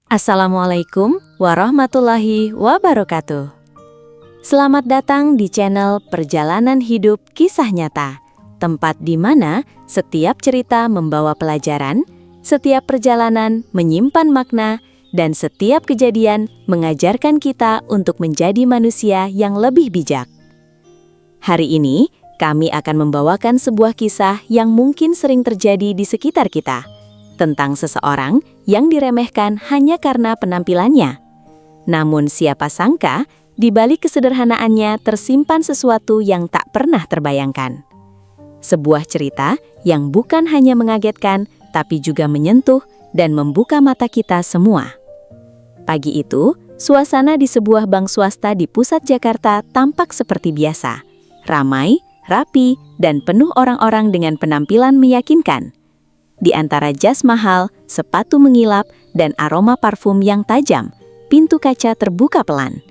Assalamualaikum warahmatullahi wabarakatuh. Selamat datang di channel Perjalanan Hidup Kisah Nyata, tempat di mana setiap cerita membawa pelajaran, setiap perjalanan menyimpan makna, dan setiap kejadian mengajarkan kita untuk menjadi manusia yang lebih bijak. Hari ini, kami akan membawakan sebuah kisah yang mungkin sering terjadi di sekitar kita, tentang seseorang yang diremehkan hanya karena penampilannya. Namun siapa sangka, di balik kesederhanaannya tersimpan sesuatu yang tak pernah terbayangkan. Sebuah cerita yang bukan hanya mengagetkan, tapi juga menyentuh dan membuka mata kita semua. Pagi itu, suasana di sebuah bank swasta di pusat Jakarta tampak seperti biasa. Ramai, rapi, dan penuh orang-orang dengan penampilan meyakinkan. Di antara jas mahal, sepatu mengilap, dan aroma parfum yang tajam, pintu kaca terbuka pelan.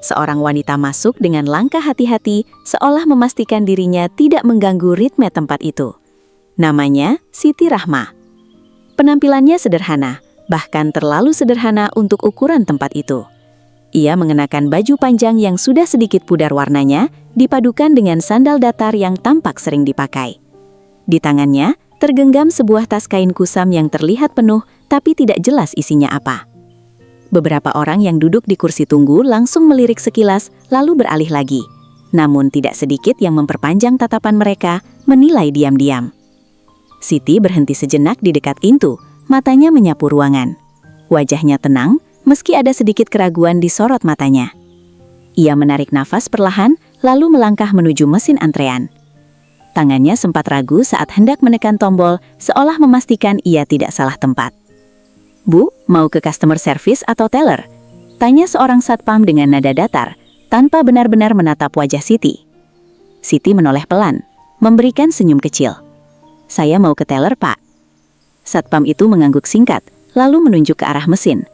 Seorang wanita masuk dengan langkah hati-hati, seolah memastikan dirinya tidak mengganggu ritme tempat itu. Namanya Siti Rahma. Penampilannya sederhana, bahkan terlalu sederhana untuk ukuran tempat itu. Ia mengenakan baju panjang yang sudah sedikit pudar warnanya, dipadukan dengan sandal datar yang tampak sering dipakai. Di tangannya, tergenggam sebuah tas kain kusam yang terlihat penuh, tapi tidak jelas isinya apa. Beberapa orang yang duduk di kursi tunggu langsung melirik sekilas, lalu beralih lagi. Namun tidak sedikit yang memperpanjang tatapan mereka, menilai diam-diam. Siti berhenti sejenak di dekat pintu, matanya menyapu ruangan. Wajahnya tenang, meski ada sedikit keraguan di sorot matanya. Ia menarik nafas perlahan, lalu melangkah menuju mesin antrean. Tangannya sempat ragu saat hendak menekan tombol, seolah memastikan ia tidak salah tempat. "Bu, mau ke customer service atau teller?" tanya seorang satpam dengan nada datar, tanpa benar-benar menatap wajah Siti. Siti menoleh pelan, memberikan senyum kecil. "Saya mau ke teller, Pak." Satpam itu mengangguk singkat, lalu menunjuk ke arah mesin.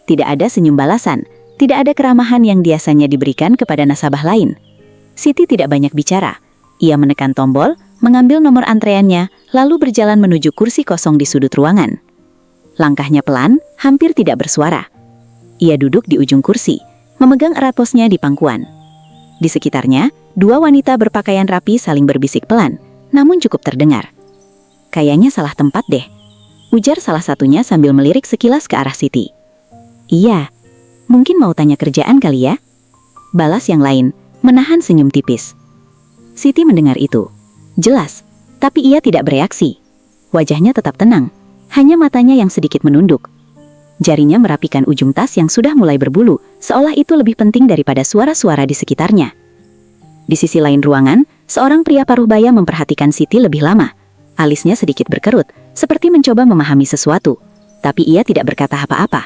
Tidak ada senyum balasan, tidak ada keramahan yang biasanya diberikan kepada nasabah lain. Siti tidak banyak bicara. Ia menekan tombol, mengambil nomor antreannya, lalu berjalan menuju kursi kosong di sudut ruangan. Langkahnya pelan, hampir tidak bersuara. Ia duduk di ujung kursi, memegang erat posnya di pangkuan. Di sekitarnya, dua wanita berpakaian rapi saling berbisik pelan, namun cukup terdengar. "Kayaknya salah tempat deh," ujar salah satunya sambil melirik sekilas ke arah Siti. "Iya, mungkin mau tanya kerjaan kali ya?" balas yang lain, menahan senyum tipis. Siti mendengar itu. Jelas, tapi ia tidak bereaksi. Wajahnya tetap tenang, hanya matanya yang sedikit menunduk. Jarinya merapikan ujung tas yang sudah mulai berbulu, seolah itu lebih penting daripada suara-suara di sekitarnya. Di sisi lain ruangan, seorang pria paruh baya memperhatikan Siti lebih lama. Alisnya sedikit berkerut, seperti mencoba memahami sesuatu, tapi ia tidak berkata apa-apa.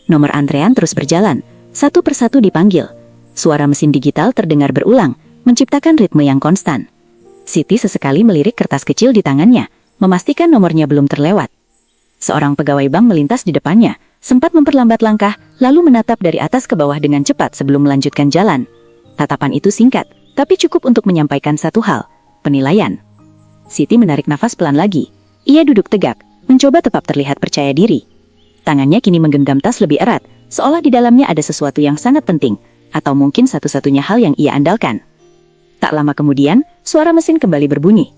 Nomor antrean terus berjalan, satu persatu dipanggil. Suara mesin digital terdengar berulang, menciptakan ritme yang konstan. Siti sesekali melirik kertas kecil di tangannya, memastikan nomornya belum terlewat. Seorang pegawai bank melintas di depannya, sempat memperlambat langkah, lalu menatap dari atas ke bawah dengan cepat sebelum melanjutkan jalan. Tatapan itu singkat, tapi cukup untuk menyampaikan satu hal, penilaian. Siti menarik nafas pelan lagi. Ia duduk tegak, mencoba tetap terlihat percaya diri. Tangannya kini menggenggam tas lebih erat, seolah di dalamnya ada sesuatu yang sangat penting, atau mungkin satu-satunya hal yang ia andalkan. Tak lama kemudian, suara mesin kembali berbunyi.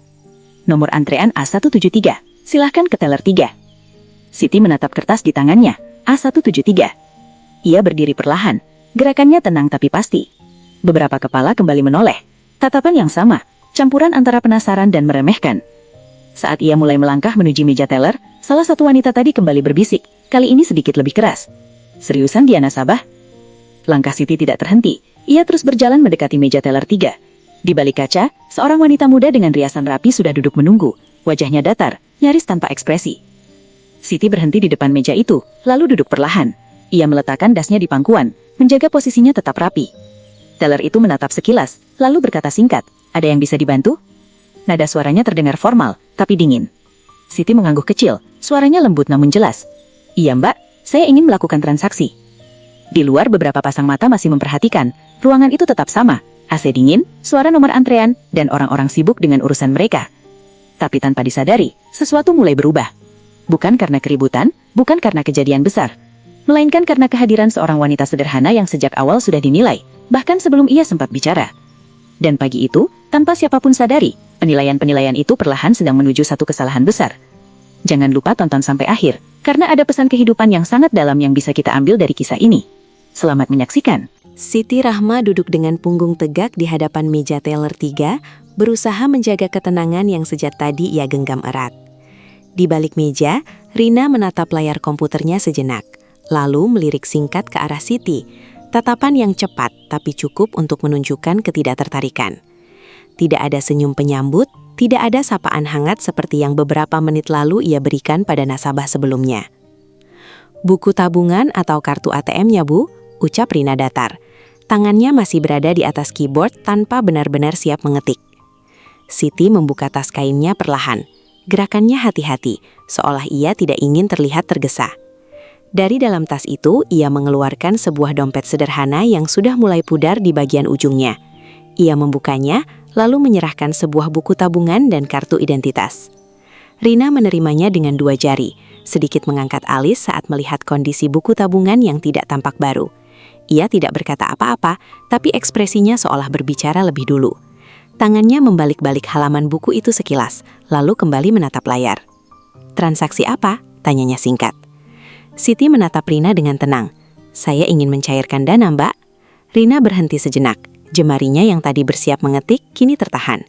"Nomor antrean A173, silahkan ke teller 3. Siti menatap kertas di tangannya, A173. Ia berdiri perlahan, gerakannya tenang tapi pasti. Beberapa kepala kembali menoleh, tatapan yang sama, campuran antara penasaran dan meremehkan. Saat ia mulai melangkah menuju meja teller, salah satu wanita tadi kembali berbisik, kali ini sedikit lebih keras. "Seriusan dia nasabah?" Langkah Siti tidak terhenti, ia terus berjalan mendekati meja teller 3. Di balik kaca, seorang wanita muda dengan riasan rapi sudah duduk menunggu, wajahnya datar, nyaris tanpa ekspresi. Siti berhenti di depan meja itu, lalu duduk perlahan. Ia meletakkan dasnya di pangkuan, menjaga posisinya tetap rapi. Teller itu menatap sekilas, lalu berkata singkat, "Ada yang bisa dibantu?" Nada suaranya terdengar formal, tapi dingin. Siti mengangguk kecil, suaranya lembut namun jelas. "Iya Mbak, saya ingin melakukan transaksi." Di luar beberapa pasang mata masih memperhatikan, ruangan itu tetap sama. AC dingin, suara nomor antrean, dan orang-orang sibuk dengan urusan mereka. Tapi tanpa disadari, sesuatu mulai berubah. Bukan karena keributan, bukan karena kejadian besar, melainkan karena kehadiran seorang wanita sederhana yang sejak awal sudah dinilai, bahkan sebelum ia sempat bicara. Dan pagi itu, tanpa siapapun sadari, penilaian-penilaian itu perlahan sedang menuju satu kesalahan besar. Jangan lupa tonton sampai akhir, karena ada pesan kehidupan yang sangat dalam yang bisa kita ambil dari kisah ini. Selamat menyaksikan. Siti Rahma duduk dengan punggung tegak di hadapan meja teller 3, berusaha menjaga ketenangan yang sejak tadi ia genggam erat. Di balik meja, Rina menatap layar komputernya sejenak, lalu melirik singkat ke arah Siti, tatapan yang cepat tapi cukup untuk menunjukkan ketidaktertarikan. Tidak ada senyum penyambut, tidak ada sapaan hangat seperti yang beberapa menit lalu ia berikan pada nasabah sebelumnya. "Buku tabungan atau kartu ATM-nya, Bu?" ucap Rina datar. Tangannya masih berada di atas keyboard tanpa benar-benar siap mengetik. Siti membuka tas kainnya perlahan. Gerakannya hati-hati, seolah ia tidak ingin terlihat tergesa. Dari dalam tas itu, ia mengeluarkan sebuah dompet sederhana yang sudah mulai pudar di bagian ujungnya. Ia membukanya, lalu menyerahkan sebuah buku tabungan dan kartu identitas. Rina menerimanya dengan 2 jari, sedikit mengangkat alis saat melihat kondisi buku tabungan yang tidak tampak baru. Ia tidak berkata apa-apa, tapi ekspresinya seolah berbicara lebih dulu. Tangannya membalik-balik halaman buku itu sekilas, lalu kembali menatap layar. "Transaksi apa?" tanyanya singkat. Siti menatap Rina dengan tenang. "Saya ingin mencairkan dana, Mbak." Rina berhenti sejenak. Jemarinya yang tadi bersiap mengetik, kini tertahan.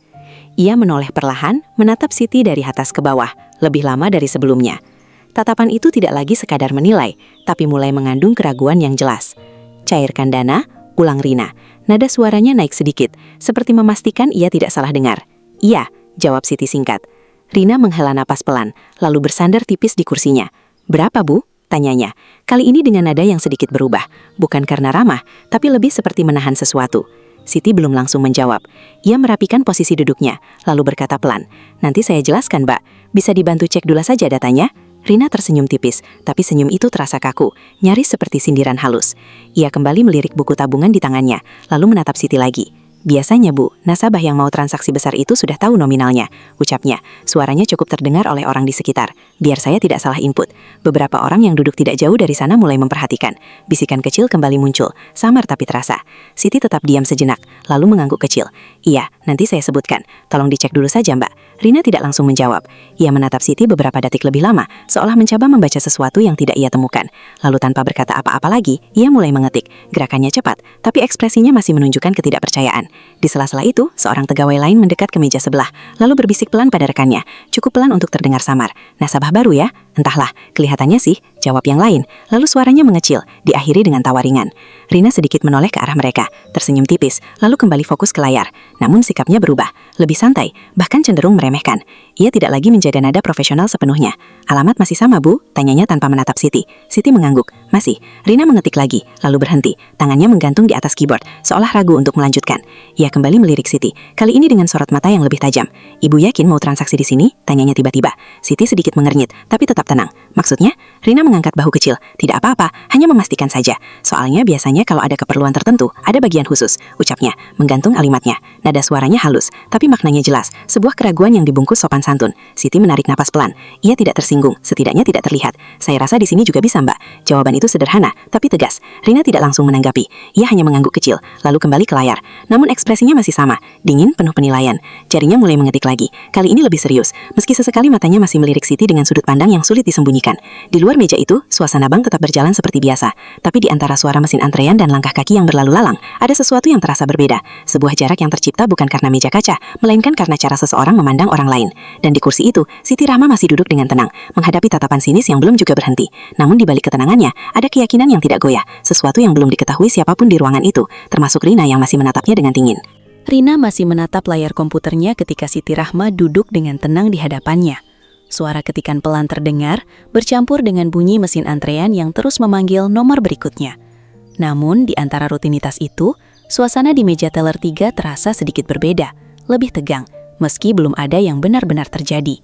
Ia menoleh perlahan, menatap Siti dari atas ke bawah, lebih lama dari sebelumnya. Tatapan itu tidak lagi sekadar menilai, tapi mulai mengandung keraguan yang jelas. "Cairkan dana?" ulang Rina. Nada suaranya naik sedikit, seperti memastikan ia tidak salah dengar. "Iya," jawab Siti singkat. Rina menghela napas pelan, lalu bersandar tipis di kursinya. "Berapa, Bu?" tanyanya. Kali ini dengan nada yang sedikit berubah, bukan karena ramah, tapi lebih seperti menahan sesuatu. Siti belum langsung menjawab. Ia merapikan posisi duduknya, lalu berkata pelan, "Nanti saya jelaskan, Mbak. Bisa dibantu cek dulu saja datanya?" Rina tersenyum tipis, tapi senyum itu terasa kaku, nyaris seperti sindiran halus. Ia kembali melirik buku tabungan di tangannya, lalu menatap Siti lagi. "Biasanya, Bu, nasabah yang mau transaksi besar itu sudah tahu nominalnya," ucapnya. Suaranya cukup terdengar oleh orang di sekitar. Biar saya tidak salah input. Beberapa orang yang duduk tidak jauh dari sana mulai memperhatikan. Bisikan kecil kembali muncul, samar tapi terasa. Siti tetap diam sejenak, lalu mengangguk kecil. "Iya, nanti saya sebutkan. Tolong dicek dulu saja, Mbak." Rina tidak langsung menjawab. Ia menatap Siti beberapa detik lebih lama, seolah mencoba membaca sesuatu yang tidak ia temukan. Lalu tanpa berkata apa-apa lagi, ia mulai mengetik. Gerakannya cepat, tapi ekspresinya masih menunjukkan ketidakpercayaan. Di sela-sela itu, seorang pegawai lain mendekat ke meja sebelah, lalu berbisik pelan pada rekannya. Cukup pelan untuk terdengar samar. "Nasabah baru ya?" "Entahlah, kelihatannya sih," jawab yang lain. Lalu suaranya mengecil, diakhiri dengan tawa ringan. Rina sedikit menoleh ke arah mereka, tersenyum tipis, lalu kembali fokus ke layar. Namun sikapnya berubah, lebih santai, bahkan cenderung meremehkan. Ia tidak lagi menjaga nada profesional sepenuhnya. "Alamat masih sama, Bu?" tanyanya tanpa menatap Siti. Siti mengangguk. "Masih." Rina mengetik lagi, lalu berhenti. Tangannya menggantung di atas keyboard, seolah ragu untuk melanjutkan. Ia kembali melirik Siti, kali ini dengan sorot mata yang lebih tajam. "Ibu yakin mau transaksi di sini?" tanyanya tiba-tiba. Siti sedikit mengernyit, tapi tetap tenang. "Maksudnya?" Rina mengangkat bahu kecil. "Tidak apa-apa, hanya memastikan saja. Soalnya biasanya kalau ada keperluan tertentu, ada bagian khusus," ucapnya, menggantung kalimatnya. Nada suaranya halus, tapi maknanya jelas, sebuah keraguan yang dibungkus sopan santun. Siti menarik napas pelan. Ia tidak tersinggung, setidaknya tidak terlihat. "Saya rasa di sini juga bisa, Mbak." Jawaban itu sederhana, tapi tegas. Rina tidak langsung menanggapi. Ia hanya mengangguk kecil, lalu kembali ke layar. Namun ekspresinya masih sama, dingin, penuh penilaian. Jarinya mulai mengetik lagi, kali ini lebih serius, meski sesekali matanya masih melirik Siti dengan sudut pandang yang sulit disembunyikan. Di luar meja itu, suasana bank tetap berjalan seperti biasa, tapi di antara suara mesin antrean dan langkah kaki yang berlalu lalang, ada sesuatu yang terasa berbeda. Sebuah jarak yang tercipta bukan karena meja kaca, melainkan karena cara seseorang memandang orang lain. Dan di kursi itu, Siti Rahma masih duduk dengan tenang, menghadapi tatapan sinis yang belum juga berhenti. Namun di balik ketenangannya, ada keyakinan yang tidak goyah, sesuatu yang belum diketahui siapapun di ruangan itu, termasuk Rina yang masih menatapnya dengan dingin. Rina masih menatap layar komputernya ketika Siti Rahma duduk dengan tenang di hadapannya. Suara ketikan pelan terdengar, bercampur dengan bunyi mesin antrean yang terus memanggil nomor berikutnya. Namun, di antara rutinitas itu, suasana di meja teller 3 terasa sedikit berbeda, lebih tegang, meski belum ada yang benar-benar terjadi.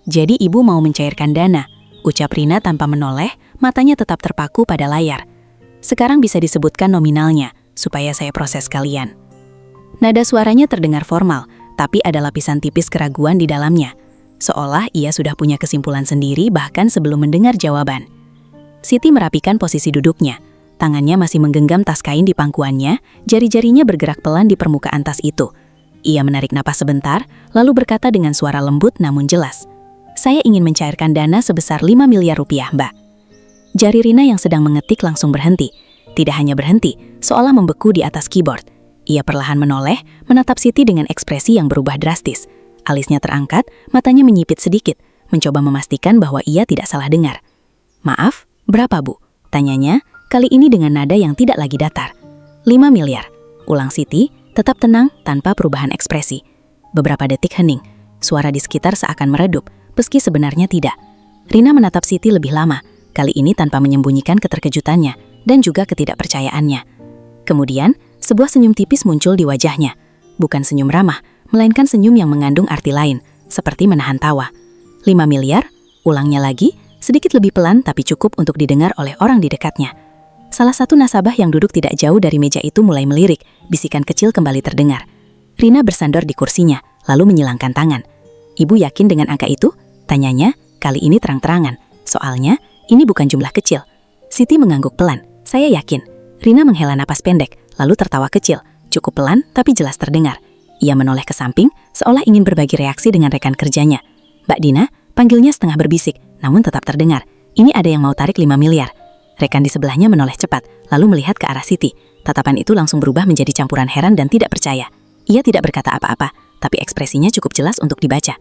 "Jadi ibu mau mencairkan dana," ucap Rina tanpa menoleh, matanya tetap terpaku pada layar. "Sekarang bisa disebutkan nominalnya, supaya saya proses kalian." Nada suaranya terdengar formal, tapi ada lapisan tipis keraguan di dalamnya, seolah ia sudah punya kesimpulan sendiri bahkan sebelum mendengar jawaban. Siti merapikan posisi duduknya. Tangannya masih menggenggam tas kain di pangkuannya, jari-jarinya bergerak pelan di permukaan tas itu. Ia menarik napas sebentar, lalu berkata dengan suara lembut namun jelas. Saya ingin mencairkan dana sebesar 5 miliar rupiah, Mbak. Jari Rina yang sedang mengetik langsung berhenti. Tidak hanya berhenti, seolah membeku di atas keyboard. Ia perlahan menoleh, menatap Siti dengan ekspresi yang berubah drastis. Alisnya terangkat, matanya menyipit sedikit, mencoba memastikan bahwa ia tidak salah dengar. Maaf, berapa, Bu? Tanyanya, kali ini dengan nada yang tidak lagi datar. 5 miliar. Ulang Siti, tetap tenang tanpa perubahan ekspresi. Beberapa detik hening. Suara di sekitar seakan meredup, meski sebenarnya tidak. Rina menatap Siti lebih lama, kali ini tanpa menyembunyikan keterkejutannya dan juga ketidakpercayaannya. Kemudian, sebuah senyum tipis muncul di wajahnya. Bukan senyum ramah, melainkan senyum yang mengandung arti lain, seperti menahan tawa. 5 miliar? Ulangnya lagi, sedikit lebih pelan tapi cukup untuk didengar oleh orang di dekatnya. Salah satu nasabah yang duduk tidak jauh dari meja itu mulai melirik, bisikan kecil kembali terdengar. Rina bersandar di kursinya, lalu menyilangkan tangan. Ibu yakin dengan angka itu? Tanyanya, kali ini terang-terangan. Soalnya, ini bukan jumlah kecil. Siti mengangguk pelan. Saya yakin. Rina menghela napas pendek, lalu tertawa kecil. Cukup pelan, tapi jelas terdengar. Ia menoleh ke samping, seolah ingin berbagi reaksi dengan rekan kerjanya. Mbak Dina, panggilnya setengah berbisik, namun tetap terdengar. Ini ada yang mau tarik 5 miliar. Rekan di sebelahnya menoleh cepat, lalu melihat ke arah Siti. Tatapan itu langsung berubah menjadi campuran heran dan tidak percaya. Ia tidak berkata apa-apa, tapi ekspresinya cukup jelas untuk dibaca.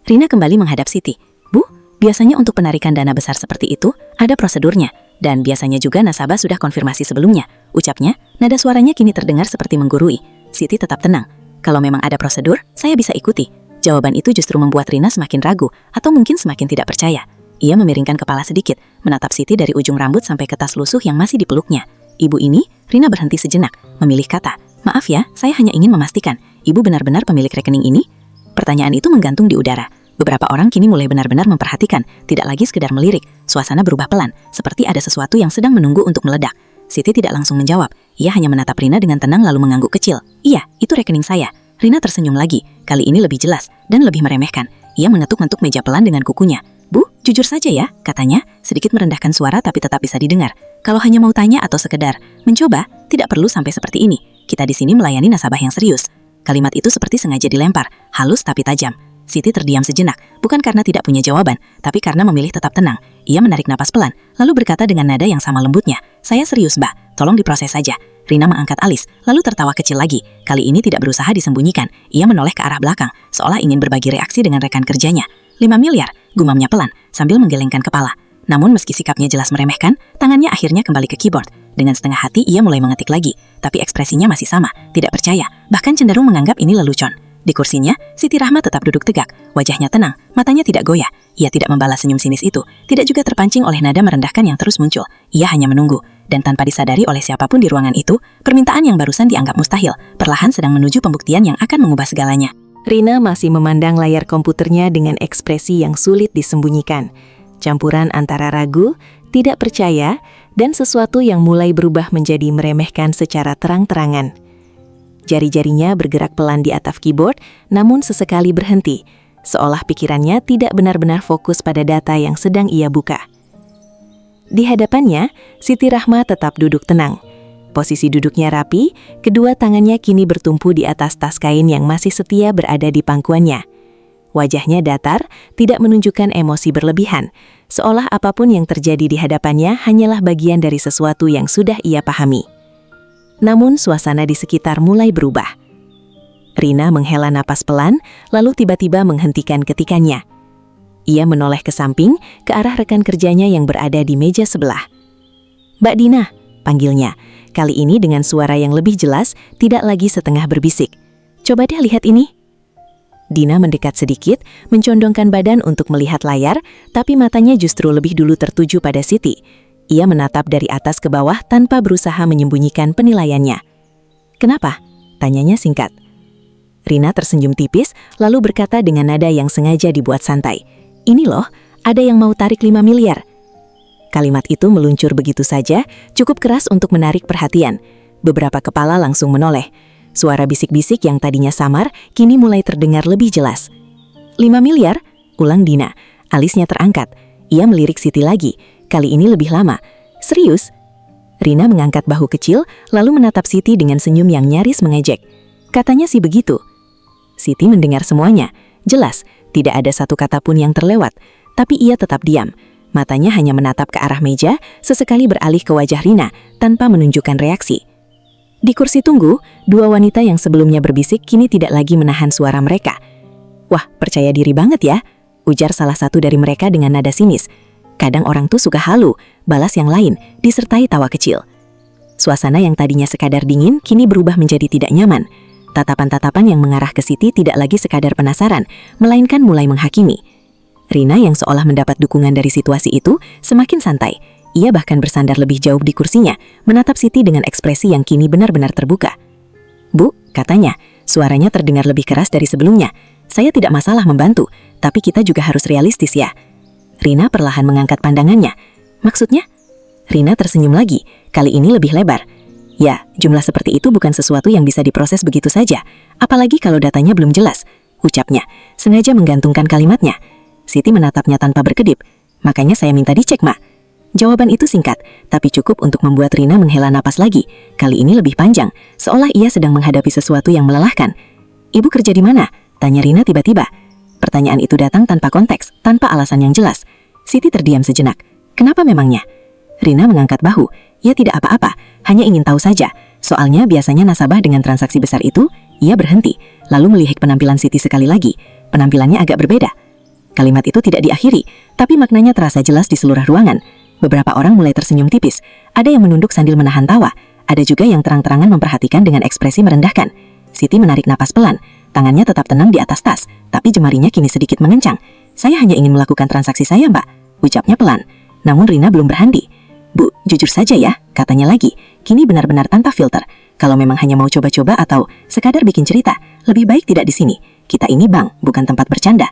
Rina kembali menghadap Siti. Bu, biasanya untuk penarikan dana besar seperti itu, ada prosedurnya. Dan biasanya juga nasabah sudah konfirmasi sebelumnya. Ucapnya, nada suaranya kini terdengar seperti menggurui. Siti tetap tenang. Kalau memang ada prosedur, saya bisa ikuti. Jawaban itu justru membuat Rina semakin ragu, atau mungkin semakin tidak percaya. Ia memiringkan kepala sedikit, menatap Siti dari ujung rambut sampai ke tas lusuh yang masih dipeluknya. Ibu ini, Rina berhenti sejenak, memilih kata, maaf ya, saya hanya ingin memastikan, ibu benar-benar pemilik rekening ini? Pertanyaan itu menggantung di udara. Beberapa orang kini mulai benar-benar memperhatikan, tidak lagi sekedar melirik. Suasana berubah pelan, seperti ada sesuatu yang sedang menunggu untuk meledak. Siti tidak langsung menjawab, ia hanya menatap Rina dengan tenang lalu mengangguk kecil. Iya, itu rekening saya. Rina tersenyum lagi, kali ini lebih jelas dan lebih meremehkan. Ia mengetuk-ngetuk meja pelan dengan kukunya. Bu, jujur saja ya, katanya, sedikit merendahkan suara tapi tetap bisa didengar. Kalau hanya mau tanya atau sekedar mencoba, tidak perlu sampai seperti ini. Kita di sini melayani nasabah yang serius. Kalimat itu seperti sengaja dilempar, halus tapi tajam. Siti terdiam sejenak, bukan karena tidak punya jawaban, tapi karena memilih tetap tenang. Ia menarik napas pelan, lalu berkata dengan nada yang sama lembutnya, saya serius, Mbak, tolong diproses saja. Rina mengangkat alis, lalu tertawa kecil lagi. Kali ini tidak berusaha disembunyikan. Ia menoleh ke arah belakang, seolah ingin berbagi reaksi dengan rekan kerjanya. 5 miliar, gumamnya pelan, sambil menggelengkan kepala. Namun meski sikapnya jelas meremehkan, tangannya akhirnya kembali ke keyboard. Dengan setengah hati ia mulai mengetik lagi, tapi ekspresinya masih sama, tidak percaya, bahkan cenderung menganggap ini lelucon. Di kursinya, Siti Rahma tetap duduk tegak, wajahnya tenang, matanya tidak goyah. Ia tidak membalas senyum sinis itu, tidak juga terpancing oleh nada merendahkan yang terus muncul. Ia hanya menunggu, dan tanpa disadari oleh siapapun di ruangan itu, permintaan yang barusan dianggap mustahil, perlahan sedang menuju pembuktian yang akan mengubah segalanya. Rina masih memandang layar komputernya dengan ekspresi yang sulit disembunyikan. Campuran antara ragu, tidak percaya, dan sesuatu yang mulai berubah menjadi meremehkan secara terang-terangan. Jari-jarinya bergerak pelan di atap keyboard, namun sesekali berhenti, seolah pikirannya tidak benar-benar fokus pada data yang sedang ia buka. Di hadapannya, Siti Rahma tetap duduk tenang. Posisi duduknya rapi, kedua tangannya kini bertumpu di atas tas kain yang masih setia berada di pangkuannya. Wajahnya datar, tidak menunjukkan emosi berlebihan, seolah apapun yang terjadi di hadapannya hanyalah bagian dari sesuatu yang sudah ia pahami. Namun suasana di sekitar mulai berubah. Rina menghela napas pelan, lalu tiba-tiba menghentikan ketikannya. Ia menoleh ke samping, ke arah rekan kerjanya yang berada di meja sebelah. Mbak Dina, panggilnya, kali ini dengan suara yang lebih jelas, tidak lagi setengah berbisik. Coba deh lihat ini. Dina mendekat sedikit, mencondongkan badan untuk melihat layar, tapi matanya justru lebih dulu tertuju pada Siti. Ia menatap dari atas ke bawah tanpa berusaha menyembunyikan penilaiannya. Kenapa? Tanyanya singkat. Rina tersenyum tipis, lalu berkata dengan nada yang sengaja dibuat santai. Ini loh, ada yang mau tarik 5 miliar. Kalimat itu meluncur begitu saja, cukup keras untuk menarik perhatian. Beberapa kepala langsung menoleh. Suara bisik-bisik yang tadinya samar, kini mulai terdengar lebih jelas. 5 miliar? Ulang Dina. Alisnya terangkat. Ia melirik Siti lagi. kali ini lebih lama. Serius? Rina mengangkat bahu kecil, lalu menatap Siti dengan senyum yang nyaris mengejek. Katanya sih begitu. Siti mendengar semuanya. Jelas, tidak ada satu kata pun yang terlewat. Tapi ia tetap diam. Matanya hanya menatap ke arah meja, sesekali beralih ke wajah Rina, tanpa menunjukkan reaksi. Di kursi tunggu, dua wanita yang sebelumnya berbisik kini tidak lagi menahan suara mereka. "Wah, percaya diri banget ya," ujar salah satu dari mereka dengan nada sinis. "Kadang orang tuh suka halu," balas yang lain, disertai tawa kecil. Suasana yang tadinya sekadar dingin, kini berubah menjadi tidak nyaman. Tatapan-tatapan yang mengarah ke Siti tidak lagi sekadar penasaran, melainkan mulai menghakimi. Rina yang seolah mendapat dukungan dari situasi itu, semakin santai. Ia bahkan bersandar lebih jauh di kursinya, menatap Siti dengan ekspresi yang kini benar-benar terbuka. "Bu," katanya, suaranya terdengar lebih keras dari sebelumnya. "Saya tidak masalah membantu, tapi kita juga harus realistis ya." Rina perlahan mengangkat pandangannya. "Maksudnya?" Rina tersenyum lagi, kali ini lebih lebar. "Ya, jumlah seperti itu bukan sesuatu yang bisa diproses begitu saja, apalagi kalau datanya belum jelas," ucapnya, sengaja menggantungkan kalimatnya. Siti menatapnya tanpa berkedip. "Makanya saya minta dicek, Mak." Jawaban itu singkat, tapi cukup untuk membuat Rina menghela napas lagi. Kali ini lebih panjang, seolah ia sedang menghadapi sesuatu yang melelahkan. "Ibu kerja di mana?" tanya Rina tiba-tiba. Pertanyaan itu datang tanpa konteks, tanpa alasan yang jelas. Siti terdiam sejenak. "Kenapa memangnya?" Rina mengangkat bahu. Ia tidak apa-apa, hanya ingin tahu saja. Soalnya biasanya nasabah dengan transaksi besar itu, ia berhenti, lalu melihat penampilan Siti sekali lagi. Penampilannya agak berbeda. Kalimat itu tidak diakhiri, tapi maknanya terasa jelas di seluruh ruangan. Beberapa orang mulai tersenyum tipis. Ada yang menunduk sambil menahan tawa. Ada juga yang terang-terangan memperhatikan dengan ekspresi merendahkan. Siti menarik napas pelan. Tangannya tetap tenang di atas tas, tapi jemarinya kini sedikit mengencang. "Saya hanya ingin melakukan transaksi saya, Mbak," ucapnya pelan. Namun Rina belum berhenti. "Bu, jujur saja ya," katanya lagi. Kini benar-benar tanpa filter. "Kalau memang hanya mau coba-coba atau sekadar bikin cerita, lebih baik tidak di sini. Kita ini bank, bukan tempat bercanda."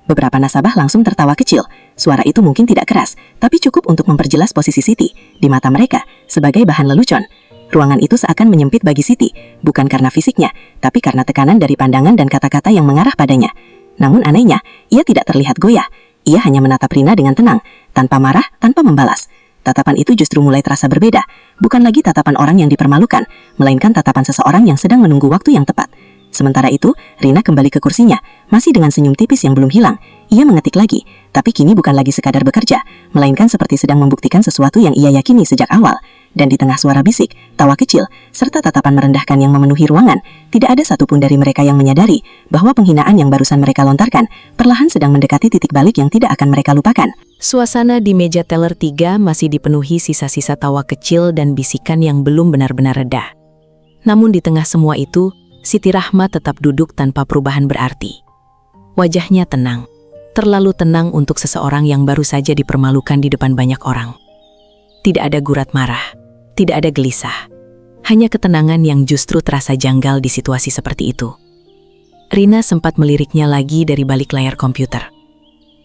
Beberapa nasabah langsung tertawa kecil. Suara itu mungkin tidak keras, tapi cukup untuk memperjelas posisi Siti di mata mereka sebagai bahan lelucon. Ruangan itu seakan menyempit bagi Siti, bukan karena fisiknya, tapi karena tekanan dari pandangan dan kata-kata yang mengarah padanya. Namun anehnya, ia tidak terlihat goyah. Ia hanya menatap Rina dengan tenang, tanpa marah, tanpa membalas. Tatapan itu justru mulai terasa berbeda, bukan lagi tatapan orang yang dipermalukan, melainkan tatapan seseorang yang sedang menunggu waktu yang tepat. Sementara itu, Rina kembali ke kursinya, masih dengan senyum tipis yang belum hilang. Ia mengetik lagi, tapi kini bukan lagi sekadar bekerja, melainkan seperti sedang membuktikan sesuatu yang ia yakini sejak awal. Dan di tengah suara bisik, tawa kecil, serta tatapan merendahkan yang memenuhi ruangan, tidak ada satupun dari mereka yang menyadari bahwa penghinaan yang barusan mereka lontarkan perlahan sedang mendekati titik balik yang tidak akan mereka lupakan. Suasana di meja teller 3 masih dipenuhi sisa-sisa tawa kecil dan bisikan yang belum benar-benar reda. Namun di tengah semua itu, Siti Rahma tetap duduk tanpa perubahan berarti. Wajahnya tenang, terlalu tenang untuk seseorang yang baru saja dipermalukan di depan banyak orang. Tidak ada gurat marah, tidak ada gelisah, hanya ketenangan yang justru terasa janggal di situasi seperti itu. Rina sempat meliriknya lagi dari balik layar komputer.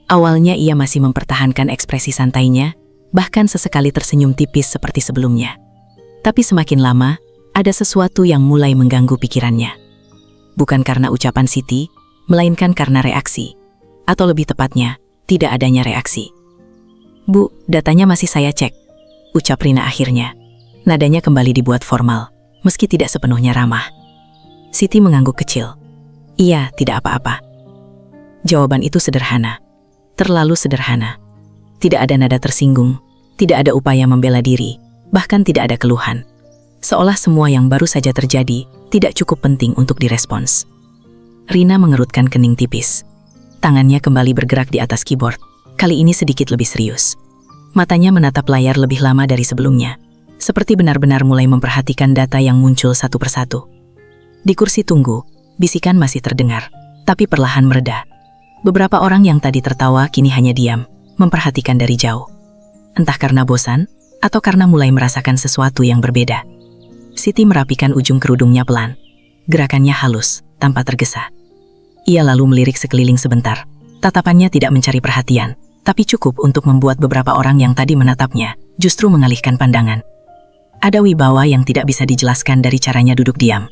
Awalnya ia masih mempertahankan ekspresi santainya, bahkan sesekali tersenyum tipis seperti sebelumnya. Tapi semakin lama, ada sesuatu yang mulai mengganggu pikirannya. Bukan karena ucapan Siti, melainkan karena reaksi. Atau lebih tepatnya, tidak adanya reaksi. "Bu, datanya masih saya cek," ucap Rina akhirnya. Nadanya kembali dibuat formal, meski tidak sepenuhnya ramah. Siti mengangguk kecil. "Iya, tidak apa-apa." Jawaban itu sederhana. Terlalu sederhana. Tidak ada nada tersinggung, tidak ada upaya membela diri, bahkan tidak ada keluhan. Seolah semua yang baru saja terjadi tidak cukup penting untuk direspons. Rina mengerutkan kening tipis. Tangannya kembali bergerak di atas keyboard, kali ini sedikit lebih serius. Matanya menatap layar lebih lama dari sebelumnya, seperti benar-benar mulai memperhatikan data yang muncul satu persatu. Di kursi tunggu, bisikan masih terdengar, tapi perlahan mereda. Beberapa orang yang tadi tertawa kini hanya diam, memperhatikan dari jauh. Entah karena bosan, atau karena mulai merasakan sesuatu yang berbeda. Siti merapikan ujung kerudungnya pelan. Gerakannya halus, tanpa tergesa. Ia lalu melirik sekeliling sebentar. Tatapannya tidak mencari perhatian, tapi cukup untuk membuat beberapa orang yang tadi menatapnya justru mengalihkan pandangan. Ada wibawa yang tidak bisa dijelaskan dari caranya duduk diam.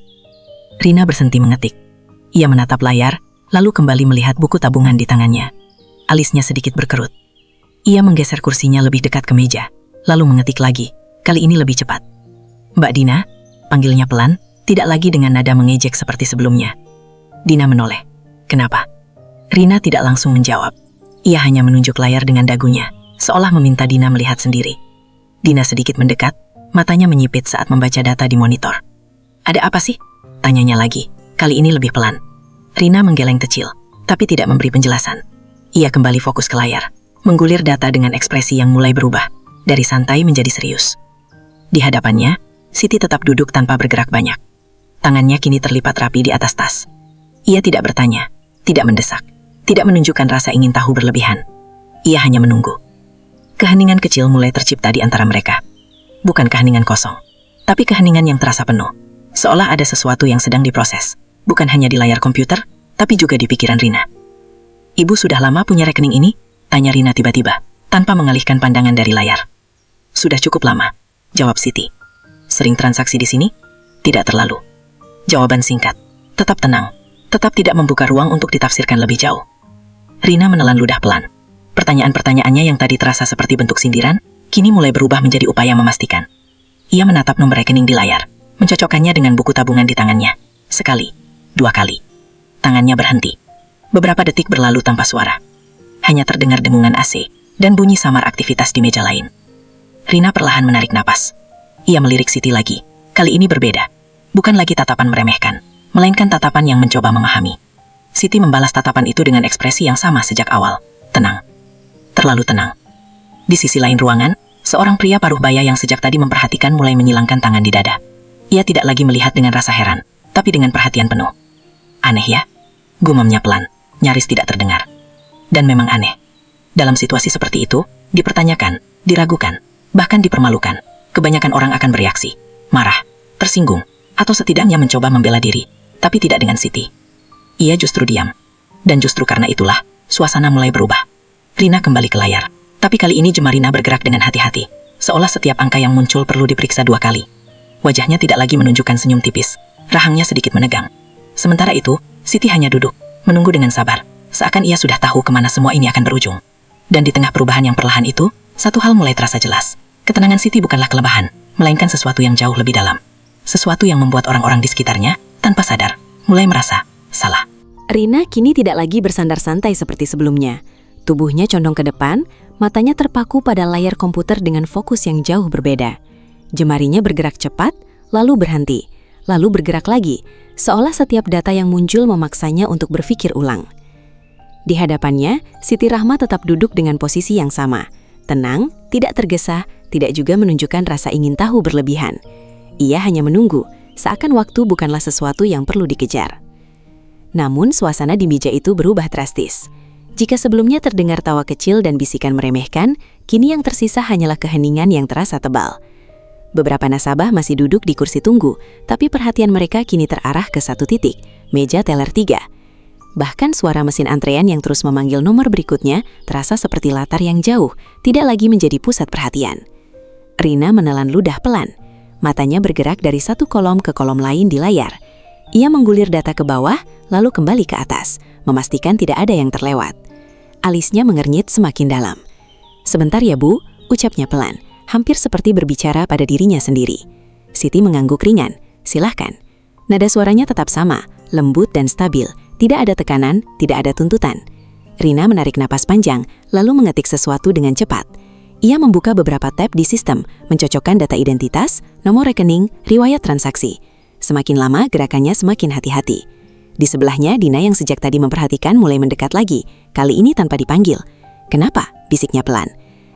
Rina berhenti mengetik. Ia menatap layar, lalu kembali melihat buku tabungan di tangannya. Alisnya sedikit berkerut. Ia menggeser kursinya lebih dekat ke meja, lalu mengetik lagi, kali ini lebih cepat. Mbak Dina, panggilnya pelan, tidak lagi dengan nada mengejek seperti sebelumnya. Dina menoleh. Kenapa? Rina tidak langsung menjawab. Ia hanya menunjuk layar dengan dagunya, seolah meminta Dina melihat sendiri. Dina sedikit mendekat, matanya menyipit saat membaca data di monitor. Ada apa sih? Tanyanya lagi, kali ini lebih pelan. Rina menggeleng kecil, tapi tidak memberi penjelasan. Ia kembali fokus ke layar, menggulir data dengan ekspresi yang mulai berubah, dari santai menjadi serius. Di hadapannya, Siti tetap duduk tanpa bergerak banyak. Tangannya kini terlipat rapi di atas tas. Ia tidak bertanya, tidak mendesak, tidak menunjukkan rasa ingin tahu berlebihan. Ia hanya menunggu. Keheningan kecil mulai tercipta di antara mereka. Bukan keheningan kosong, tapi keheningan yang terasa penuh. Seolah ada sesuatu yang sedang diproses, bukan hanya di layar komputer, tapi juga di pikiran Rina. Ibu sudah lama punya rekening ini? Tanya Rina tiba-tiba, tanpa mengalihkan pandangan dari layar. Sudah cukup lama, jawab Siti. Sering transaksi di sini? Tidak terlalu. Jawaban singkat, tetap tenang, tetap tidak membuka ruang untuk ditafsirkan lebih jauh. Rina menelan ludah pelan. Pertanyaan-pertanyaannya yang tadi terasa seperti bentuk sindiran, kini mulai berubah menjadi upaya memastikan. Ia menatap nomor rekening di layar, mencocokkannya dengan buku tabungan di tangannya. Sekali, dua kali. Tangannya berhenti. Beberapa detik berlalu tanpa suara. Hanya terdengar dengungan AC dan bunyi samar aktivitas di meja lain. Rina perlahan menarik napas. Ia melirik Siti lagi. Kali ini berbeda. Bukan lagi tatapan meremehkan, melainkan tatapan yang mencoba memahami. Siti membalas tatapan itu dengan ekspresi yang sama sejak awal. Tenang. Terlalu tenang. Di sisi lain ruangan, seorang pria paruh baya yang sejak tadi memperhatikan mulai menyilangkan tangan di dada. Ia tidak lagi melihat dengan rasa heran, tapi dengan perhatian penuh. Aneh ya? Gumamnya pelan, nyaris tidak terdengar. Dan memang aneh. Dalam situasi seperti itu, dipertanyakan, diragukan, bahkan dipermalukan, kebanyakan orang akan bereaksi, marah, tersinggung, atau setidaknya mencoba membela diri, tapi tidak dengan Siti. Ia justru diam. Dan justru karena itulah, suasana mulai berubah. Rina kembali ke layar, tapi kali ini jemari Rina bergerak dengan hati-hati, seolah setiap angka yang muncul perlu diperiksa 2 kali. Wajahnya tidak lagi menunjukkan senyum tipis, rahangnya sedikit menegang. Sementara itu, Siti hanya duduk, menunggu dengan sabar, seakan ia sudah tahu kemana semua ini akan berujung. Dan di tengah perubahan yang perlahan itu, satu hal mulai terasa jelas. Ketenangan Siti bukanlah kelemahan, melainkan sesuatu yang jauh lebih dalam. Sesuatu yang membuat orang-orang di sekitarnya, tanpa sadar, mulai merasa salah. Rina kini tidak lagi bersandar santai seperti sebelumnya. Tubuhnya condong ke depan, matanya terpaku pada layar komputer dengan fokus yang jauh berbeda. Jemarinya bergerak cepat, lalu berhenti, lalu bergerak lagi, seolah setiap data yang muncul memaksanya untuk berpikir ulang. Di hadapannya, Siti Rahma tetap duduk dengan posisi yang sama. Tenang, tidak tergesa, tidak juga menunjukkan rasa ingin tahu berlebihan. Ia hanya menunggu, seakan waktu bukanlah sesuatu yang perlu dikejar. Namun, suasana di meja itu berubah drastis. Jika sebelumnya terdengar tawa kecil dan bisikan meremehkan, kini yang tersisa hanyalah keheningan yang terasa tebal. Beberapa nasabah masih duduk di kursi tunggu, tapi perhatian mereka kini terarah ke satu titik, meja teller 3. Bahkan suara mesin antrean yang terus memanggil nomor berikutnya terasa seperti latar yang jauh, tidak lagi menjadi pusat perhatian. Rina menelan ludah pelan. Matanya bergerak dari satu kolom ke kolom lain di layar. Ia menggulir data ke bawah, lalu kembali ke atas, memastikan tidak ada yang terlewat. Alisnya mengernyit semakin dalam. Sebentar ya Bu, ucapnya pelan, hampir seperti berbicara pada dirinya sendiri. Siti mengangguk ringan, silahkan. Nada suaranya tetap sama, lembut dan stabil, tidak ada tekanan, tidak ada tuntutan. Rina menarik napas panjang, lalu mengetik sesuatu dengan cepat. Ia membuka beberapa tab di sistem, mencocokkan data identitas, nomor rekening, riwayat transaksi. Semakin lama gerakannya semakin hati-hati. Di sebelahnya, Dina yang sejak tadi memperhatikan mulai mendekat lagi, kali ini tanpa dipanggil. Kenapa? Bisiknya pelan.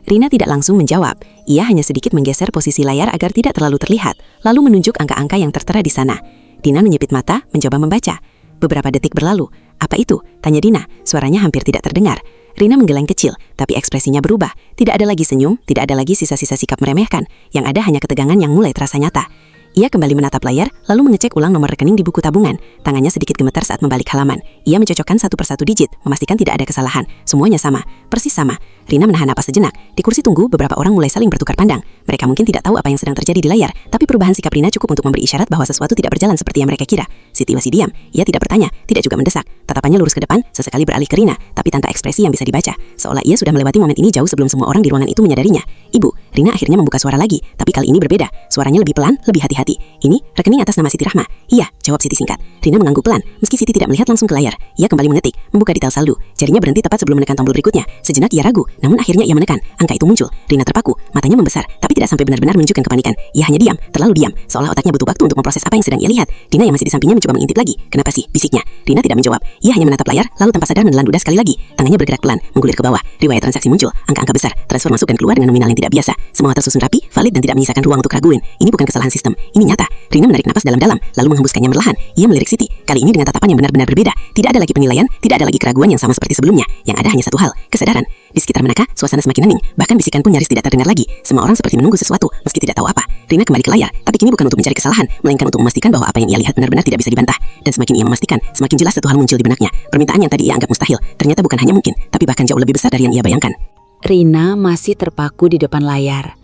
Rina tidak langsung menjawab, ia hanya sedikit menggeser posisi layar agar tidak terlalu terlihat, lalu menunjuk angka-angka yang tertera di sana. Dina menyipit mata, mencoba membaca. Beberapa detik berlalu. Apa itu? Tanya Dina, suaranya hampir tidak terdengar. Rina menggeleng kecil, tapi ekspresinya berubah. Tidak ada lagi senyum, tidak ada lagi sisa-sisa sikap meremehkan. Yang ada hanya ketegangan yang mulai terasa nyata. Ia kembali menatap layar, lalu mengecek ulang nomor rekening di buku tabungan. Tangannya sedikit gemetar saat membalik halaman. Ia mencocokkan satu persatu digit, memastikan tidak ada kesalahan. Semuanya sama, persis sama. Rina menahan napas sejenak. Di kursi tunggu, beberapa orang mulai saling bertukar pandang. Mereka mungkin tidak tahu apa yang sedang terjadi di layar, tapi perubahan sikap Rina cukup untuk memberi isyarat bahwa sesuatu tidak berjalan seperti yang mereka kira. Siti masih diam. Ia tidak bertanya, tidak juga mendesak. Tatapannya lurus ke depan, sesekali beralih ke Rina, tapi tanpa ekspresi yang bisa dibaca. Seolah ia sudah melewati momen ini jauh sebelum semua orang di ruangan itu menyadarinya. Ibu, Rina akhirnya membuka suara lagi, tapi kali ini berbeda. Suaranya lebih pelan, lebih hati-hati. Ini, rekening atas nama Siti Rahma. Iya, jawab Siti singkat. Rina mengangguk pelan, meski Siti tidak melihat langsung ke layar. Ia kembali mengetik, membuka detail saldo. Jarinya berhenti tepat sebelum menekan tombol berikutnya. Sejenak ia ragu, namun akhirnya ia menekan. Angka itu muncul. Rina terpaku, matanya membesar, tapi tidak sampai benar-benar menunjukkan kepanikan. Ia hanya diam, terlalu diam, seolah otaknya butuh waktu untuk memproses apa yang sedang ia lihat. Dina yang masih di sampingnya mencoba mengintip lagi. Kenapa sih? Bisiknya. Rina tidak menjawab. Ia hanya menatap layar, lalu tanpa sadar menelan ludah sekali lagi. Tangannya bergerak pelan, menggulir ke bawah. Riwayat transaksi muncul, angka-angka besar, transfer masuk dan keluar dengan nominal yang tidak biasa. Semua tersusun rapi, valid dan tidak menyisakan ruang untuk keraguan. Ini bukan kesalahan sistem, ini nyata. Rina menarik napas dalam-dalam, lalu menghembuskannya perlahan. Ia melirik Siti, kali ini dengan tatapan yang benar-benar berbeda. Tidak ada lagi penilaian, tidak ada lagi keraguan yang sama seperti sebelumnya. Yang ada hanya satu hal, kesadaran. Di sekitar mereka, suasana semakin hening, bahkan bisikan pun nyaris tidak terdengar lagi. Semua orang seperti menunggu sesuatu, meski tidak tahu apa. Rina kembali ke layar, tapi kini bukan untuk mencari kesalahan, melainkan untuk memastikan bahwa apa yang ia lihat benar-benar tidak bisa dibantah. Dan semakin ia memastikan, semakin jelas satu hal muncul di benaknya. Permintaan yang tadi ia anggap mustahil, ternyata bukan hanya mungkin, tapi bahkan jauh lebih besar dari yang ia bayangkan. Rina masih terpaku di depan layar.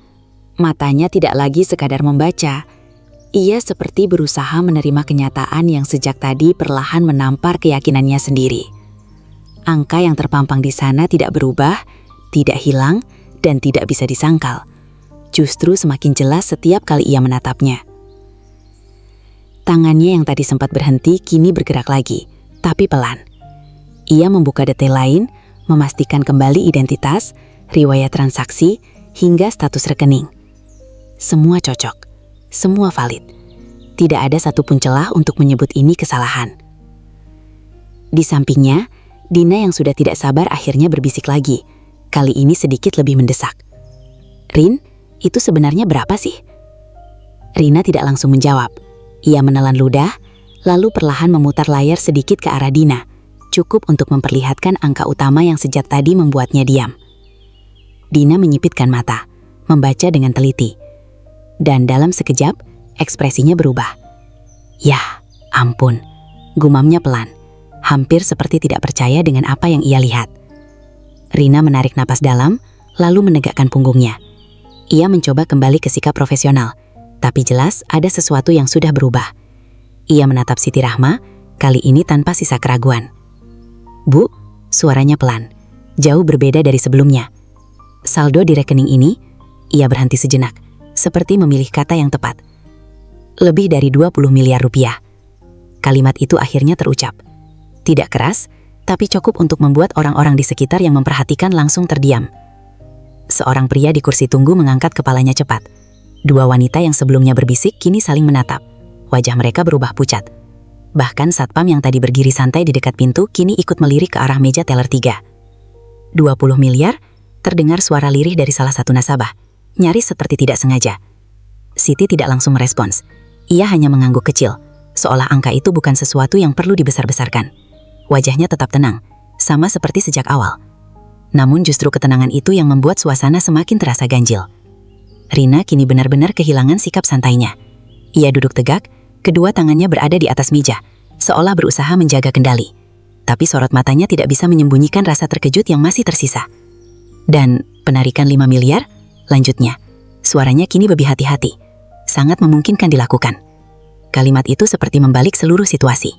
Matanya tidak lagi sekadar membaca. Ia seperti berusaha menerima kenyataan yang sejak tadi perlahan menampar keyakinannya sendiri. Angka yang terpampang di sana tidak berubah, tidak hilang, dan tidak bisa disangkal. Justru semakin jelas setiap kali ia menatapnya. Tangannya yang tadi sempat berhenti kini bergerak lagi, tapi pelan. Ia membuka detail lain, memastikan kembali identitas, riwayat transaksi, hingga status rekening. Semua cocok, semua valid. Tidak ada satupun celah untuk menyebut ini kesalahan. Di sampingnya, Dina yang sudah tidak sabar akhirnya berbisik lagi. Kali ini sedikit lebih mendesak. "Rin, itu sebenarnya berapa sih?" Rina tidak langsung menjawab. Ia menelan ludah, lalu perlahan memutar layar sedikit ke arah Dina. Cukup untuk memperlihatkan angka utama yang sejak tadi membuatnya diam. Dina menyipitkan mata, membaca dengan teliti. Dan dalam sekejap, ekspresinya berubah. "Yah, ampun," gumamnya pelan. Hampir seperti tidak percaya dengan apa yang ia lihat. Rina menarik napas dalam, lalu menegakkan punggungnya. Ia mencoba kembali ke sikap profesional, tapi jelas ada sesuatu yang sudah berubah. Ia menatap Siti Rahma, kali ini tanpa sisa keraguan. "Bu," suaranya pelan, jauh berbeda dari sebelumnya. "Saldo di rekening ini," ia berhenti sejenak, seperti memilih kata yang tepat. "Lebih dari 20 miliar rupiah." Kalimat itu akhirnya terucap. Tidak keras, tapi cukup untuk membuat orang-orang di sekitar yang memperhatikan langsung terdiam. Seorang pria di kursi tunggu mengangkat kepalanya cepat. Dua wanita yang sebelumnya berbisik kini saling menatap. Wajah mereka berubah pucat. Bahkan satpam yang tadi berdiri santai di dekat pintu kini ikut melirik ke arah meja teller 3. 20 miliar? Terdengar suara lirih dari salah satu nasabah. Nyaris seperti tidak sengaja. Siti tidak langsung merespons. Ia hanya mengangguk kecil, seolah angka itu bukan sesuatu yang perlu dibesar-besarkan. Wajahnya tetap tenang, sama seperti sejak awal. Namun justru ketenangan itu yang membuat suasana semakin terasa ganjil. Rina kini benar-benar kehilangan sikap santainya. Ia duduk tegak, kedua tangannya berada di atas meja, seolah berusaha menjaga kendali. Tapi sorot matanya tidak bisa menyembunyikan rasa terkejut yang masih tersisa. "Dan penarikan 5 miliar?" lanjutnya. Suaranya kini lebih hati-hati. Sangat memungkinkan dilakukan. Kalimat itu seperti membalik seluruh situasi.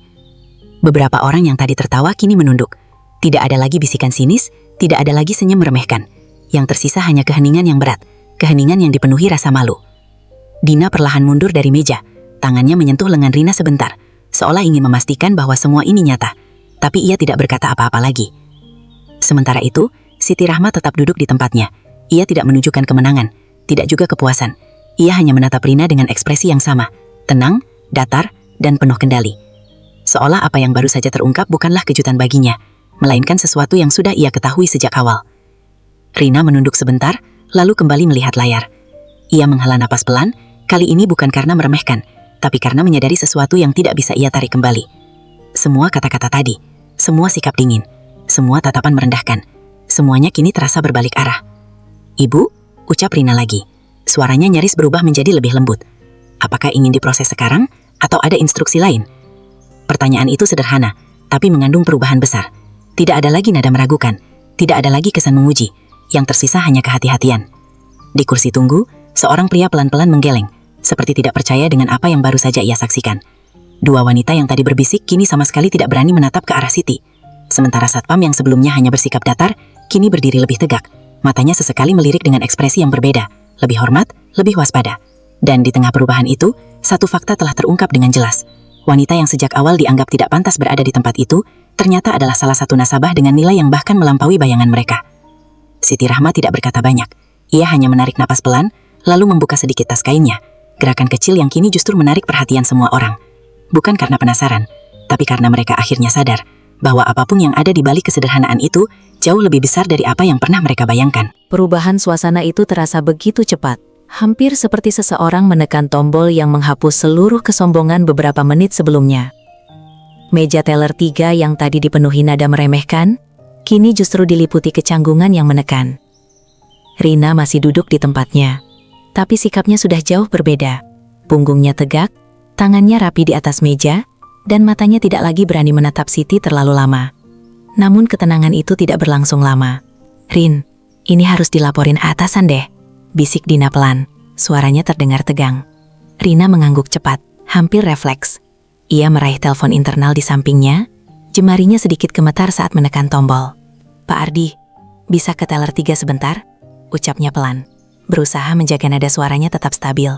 Beberapa orang yang tadi tertawa kini menunduk. Tidak ada lagi bisikan sinis, tidak ada lagi senyum meremehkan. Yang tersisa hanya keheningan yang berat, keheningan yang dipenuhi rasa malu. Dina perlahan mundur dari meja, tangannya menyentuh lengan Rina sebentar, seolah ingin memastikan bahwa semua ini nyata, tapi ia tidak berkata apa-apa lagi. Sementara itu, Siti Rahma tetap duduk di tempatnya. Ia tidak menunjukkan kemenangan, tidak juga kepuasan. Ia hanya menatap Rina dengan ekspresi yang sama, tenang, datar, dan penuh kendali. Seolah apa yang baru saja terungkap bukanlah kejutan baginya, melainkan sesuatu yang sudah ia ketahui sejak awal. Rina menunduk sebentar, lalu kembali melihat layar. Ia menghela napas pelan, kali ini bukan karena meremehkan, tapi karena menyadari sesuatu yang tidak bisa ia tarik kembali. Semua kata-kata tadi, semua sikap dingin, semua tatapan merendahkan, semuanya kini terasa berbalik arah. "Ibu," ucap Rina lagi. Suaranya nyaris berubah menjadi lebih lembut. Apakah ingin diproses sekarang atau ada instruksi lain? Pertanyaan itu sederhana, tapi mengandung perubahan besar. Tidak ada lagi nada meragukan, tidak ada lagi kesan menguji, yang tersisa hanya kehati-hatian. Di kursi tunggu, seorang pria pelan-pelan menggeleng, seperti tidak percaya dengan apa yang baru saja ia saksikan. Dua wanita yang tadi berbisik kini sama sekali tidak berani menatap ke arah Siti. Sementara satpam yang sebelumnya hanya bersikap datar, kini berdiri lebih tegak. Matanya sesekali melirik dengan ekspresi yang berbeda, lebih hormat, lebih waspada. Dan di tengah perubahan itu, satu fakta telah terungkap dengan jelas. Wanita yang sejak awal dianggap tidak pantas berada di tempat itu, ternyata adalah salah satu nasabah dengan nilai yang bahkan melampaui bayangan mereka. Siti Rahma tidak berkata banyak. Ia hanya menarik napas pelan, lalu membuka sedikit tas kainnya. Gerakan kecil yang kini justru menarik perhatian semua orang. Bukan karena penasaran, tapi karena mereka akhirnya sadar bahwa apapun yang ada di balik kesederhanaan itu jauh lebih besar dari apa yang pernah mereka bayangkan. Perubahan suasana itu terasa begitu cepat. Hampir seperti seseorang menekan tombol yang menghapus seluruh kesombongan beberapa menit sebelumnya. Meja teller 3 yang tadi dipenuhi nada meremehkan, kini justru diliputi kecanggungan yang menekan. Rina masih duduk di tempatnya, tapi sikapnya sudah jauh berbeda. Punggungnya tegak, tangannya rapi di atas meja, dan matanya tidak lagi berani menatap Siti terlalu lama. Namun ketenangan itu tidak berlangsung lama. "Rin, ini harus dilaporin atasan deh," bisik Dina pelan. Suaranya terdengar tegang. Rina mengangguk cepat, hampir refleks. Ia meraih telepon internal di sampingnya, jemarinya sedikit gemetar saat menekan tombol. "Pak Ardi, bisa ke teller 3 sebentar?" ucapnya pelan, berusaha menjaga nada suaranya tetap stabil.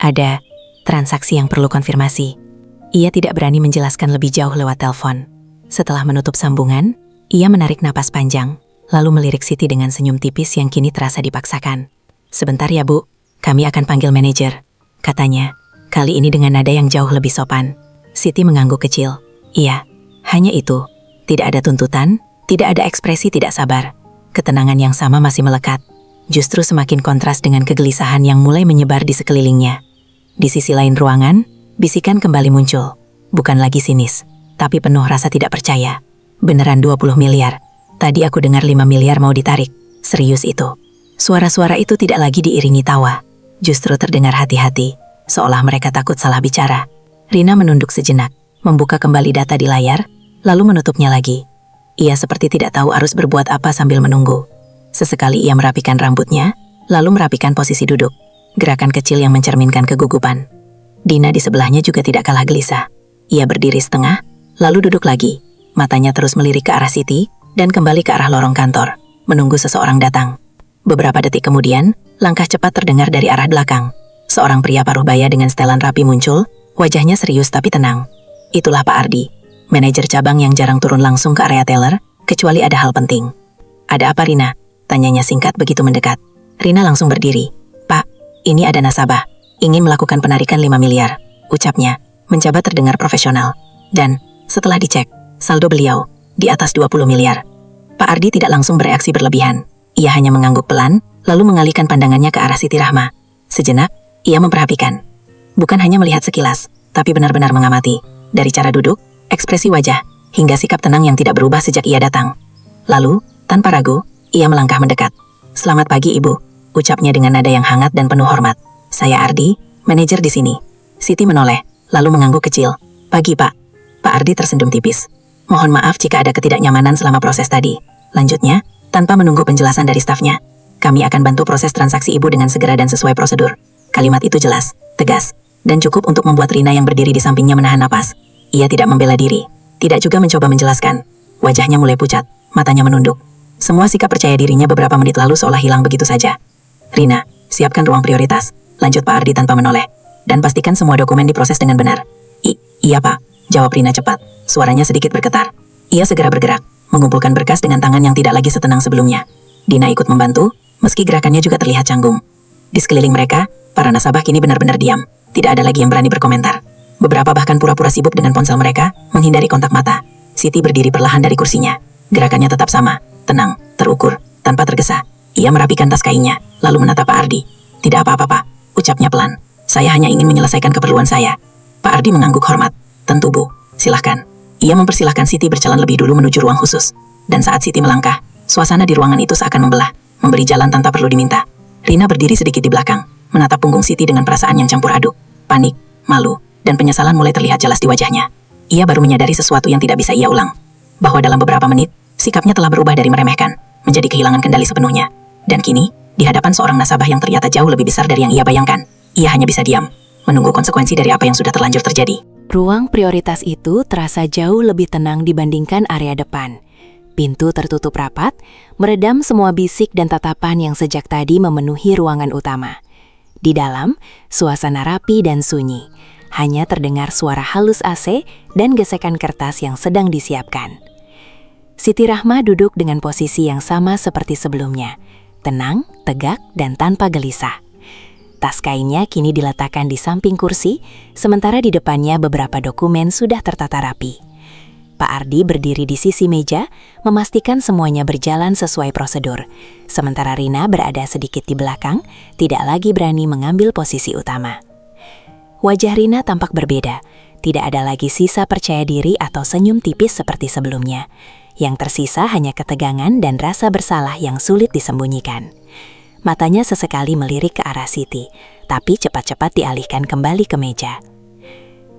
"Ada transaksi yang perlu konfirmasi." Ia tidak berani menjelaskan lebih jauh lewat telepon. Setelah menutup sambungan, ia menarik napas panjang, lalu melirik Siti dengan senyum tipis yang kini terasa dipaksakan. "Sebentar ya Bu, kami akan panggil manajer," katanya, kali ini dengan nada yang jauh lebih sopan. Siti mengangguk kecil. Iya, hanya itu. Tidak ada tuntutan, tidak ada ekspresi tidak sabar. Ketenangan yang sama masih melekat, justru semakin kontras dengan kegelisahan yang mulai menyebar di sekelilingnya. Di sisi lain ruangan, bisikan kembali muncul. Bukan lagi sinis, tapi penuh rasa tidak percaya. "Beneran 20 miliar. Tadi aku dengar 5 miliar mau ditarik. Serius itu?" Suara-suara itu tidak lagi diiringi tawa, justru terdengar hati-hati, seolah mereka takut salah bicara. Rina menunduk sejenak, membuka kembali data di layar, lalu menutupnya lagi. Ia seperti tidak tahu harus berbuat apa sambil menunggu. Sesekali ia merapikan rambutnya, lalu merapikan posisi duduk, gerakan kecil yang mencerminkan kegugupan. Dina di sebelahnya juga tidak kalah gelisah. Ia berdiri setengah, lalu duduk lagi, matanya terus melirik ke arah Siti, dan kembali ke arah lorong kantor, menunggu seseorang datang. Beberapa detik kemudian, langkah cepat terdengar dari arah belakang. Seorang pria paruh baya dengan setelan rapi muncul, wajahnya serius tapi tenang. Itulah Pak Ardi, manajer cabang yang jarang turun langsung ke area teller, kecuali ada hal penting. "Ada apa Rina?" tanyanya singkat begitu mendekat. Rina langsung berdiri. "Pak, ini ada nasabah, ingin melakukan penarikan 5 miliar, ucapnya, mencoba terdengar profesional. Dan, setelah dicek, saldo beliau, di atas 20 miliar. Pak Ardi tidak langsung bereaksi berlebihan. Ia hanya mengangguk pelan, lalu mengalihkan pandangannya ke arah Siti Rahma. Sejenak, ia memperhatikan. Bukan hanya melihat sekilas, tapi benar-benar mengamati. Dari cara duduk, ekspresi wajah, hingga sikap tenang yang tidak berubah sejak ia datang. Lalu, tanpa ragu, ia melangkah mendekat. "Selamat pagi Ibu," ucapnya dengan nada yang hangat dan penuh hormat. "Saya Ardi, manajer di sini." Siti menoleh, lalu mengangguk kecil. "Pagi Pak." Pak Ardi tersenyum tipis. "Mohon maaf jika ada ketidaknyamanan selama proses tadi." Lanjutnya, tanpa menunggu penjelasan dari stafnya, "Kami akan bantu proses transaksi Ibu dengan segera dan sesuai prosedur." Kalimat itu jelas, tegas, dan cukup untuk membuat Rina yang berdiri di sampingnya menahan napas. Ia tidak membela diri, tidak juga mencoba menjelaskan. Wajahnya mulai pucat, matanya menunduk. Semua sikap percaya dirinya beberapa menit lalu seolah hilang begitu saja. "Rina, siapkan ruang prioritas," lanjut Pak Ardi tanpa menoleh. "Dan pastikan semua dokumen diproses dengan benar." Iya Pak," jawab Rina cepat, suaranya sedikit bergetar. Ia segera bergerak, mengumpulkan berkas dengan tangan yang tidak lagi setenang sebelumnya. Dina ikut membantu, meski gerakannya juga terlihat canggung. Di sekeliling mereka, para nasabah kini benar-benar diam. Tidak ada lagi yang berani berkomentar. Beberapa bahkan pura-pura sibuk dengan ponsel mereka, menghindari kontak mata. Siti berdiri perlahan dari kursinya. Gerakannya tetap sama, tenang, terukur, tanpa tergesa. Ia merapikan tas kainnya, lalu menatap Pak Ardi. "Tidak apa-apa Pak," ucapnya pelan. "Saya hanya ingin menyelesaikan keperluan saya." Pak Ardi mengangguk hormat. "Tentu Bu, silahkan." Ia mempersilahkan Siti berjalan lebih dulu menuju ruang khusus. Dan saat Siti melangkah, suasana di ruangan itu seakan membelah, memberi jalan tanpa perlu diminta. Rina berdiri sedikit di belakang, menatap punggung Siti dengan perasaan yang campur aduk. panik, malu, dan penyesalan mulai terlihat jelas di wajahnya. Ia baru menyadari sesuatu yang tidak bisa ia ulang. Bahwa dalam beberapa menit, sikapnya telah berubah dari meremehkan, menjadi kehilangan kendali sepenuhnya. Dan kini, di hadapan seorang nasabah yang ternyata jauh lebih besar dari yang ia bayangkan, ia hanya bisa diam, menunggu konsekuensi dari apa yang sudah terlanjur terjadi. Ruang prioritas itu terasa jauh lebih tenang dibandingkan area depan. Pintu tertutup rapat, meredam semua bisik dan tatapan yang sejak tadi memenuhi ruangan utama. Di dalam, suasana rapi dan sunyi. Hanya terdengar suara halus AC dan gesekan kertas yang sedang disiapkan. Siti Rahma duduk dengan posisi yang sama seperti sebelumnya. Tenang, tegak, dan tanpa gelisah. Tas kainnya kini diletakkan di samping kursi, sementara di depannya beberapa dokumen sudah tertata rapi. Pak Ardi berdiri di sisi meja, memastikan semuanya berjalan sesuai prosedur. Sementara Rina berada sedikit di belakang, tidak lagi berani mengambil posisi utama. Wajah Rina tampak berbeda, tidak ada lagi sisa percaya diri atau senyum tipis seperti sebelumnya. Yang tersisa hanya ketegangan dan rasa bersalah yang sulit disembunyikan. Matanya sesekali melirik ke arah Siti, tapi cepat-cepat dialihkan kembali ke meja.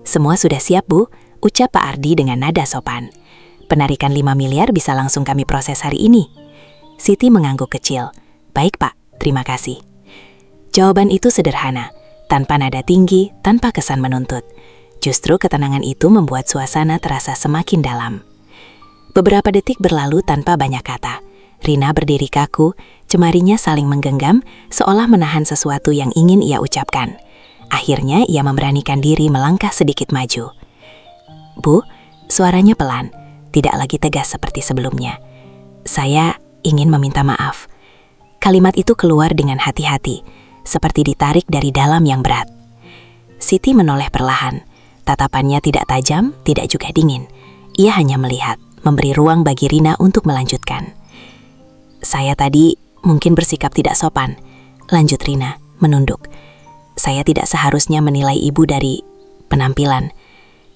"Semua sudah siap, Bu," ucap Pak Ardi dengan nada sopan. "Penarikan 5 miliar bisa langsung kami proses hari ini." Siti mengangguk kecil. "Baik, Pak, terima kasih." Jawaban itu sederhana, tanpa nada tinggi, tanpa kesan menuntut. Justru ketenangan itu membuat suasana terasa semakin dalam. Beberapa detik berlalu tanpa banyak kata. Rina berdiri kaku, jemarinya saling menggenggam, seolah menahan sesuatu yang ingin ia ucapkan. Akhirnya ia memberanikan diri melangkah sedikit maju. "Bu," suaranya pelan, tidak lagi tegas seperti sebelumnya. "Saya ingin meminta maaf." Kalimat itu keluar dengan hati-hati, seperti ditarik dari dalam yang berat. Siti menoleh perlahan. Tatapannya tidak tajam, tidak juga dingin. Ia hanya melihat, memberi ruang bagi Rina untuk melanjutkan. "Saya tadi mungkin bersikap tidak sopan," lanjut Rina, menunduk. "Saya tidak seharusnya menilai ibu dari penampilan."